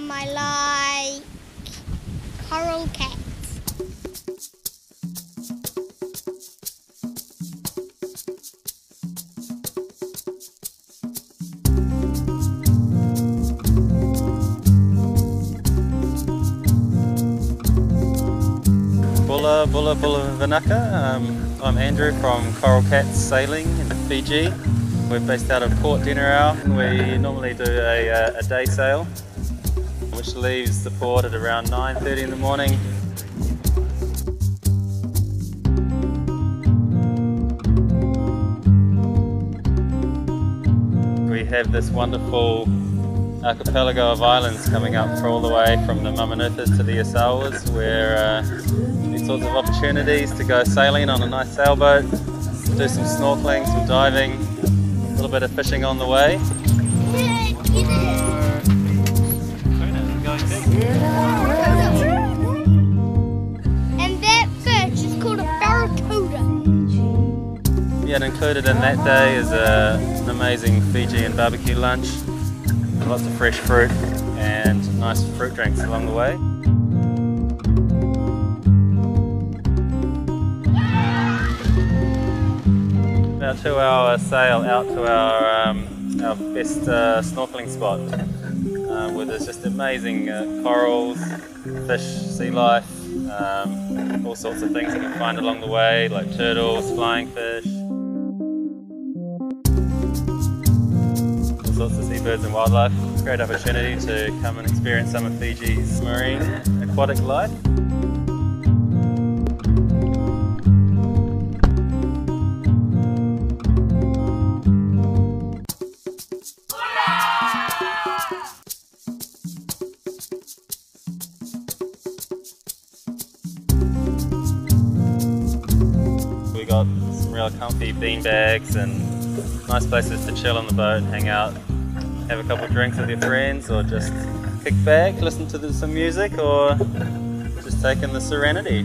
I like coral cats. Bula Wanaka. I'm Andrew from Coral Cats Sailing in Fiji. We're based out of Port Denarau. We normally do a day sail, which leaves the port at around 9:30 in the morning. We have this wonderful archipelago of islands coming up all the way from the Mamanucas to the Asawas, where these sorts of opportunities to go sailing on a nice sailboat, do some snorkeling, some diving, a little bit of fishing on the way. And that fish is called a barracuda. Yeah, and included in that day is an amazing Fijian barbecue lunch. Lots of fresh fruit and nice fruit drinks along the way. About a 2-hour sail out to our best snorkeling spot, where there's just amazing corals, fish, sea life, all sorts of things you can find along the way, like turtles, flying fish. Sorts of seabirds and wildlife. Great opportunity to come and experience some of Fiji's marine aquatic life. We got some real comfy bean bags and nice places to chill on the boat, hang out, have a couple of drinks with your friends, or just kick back, listen to some music, or just take in the serenity.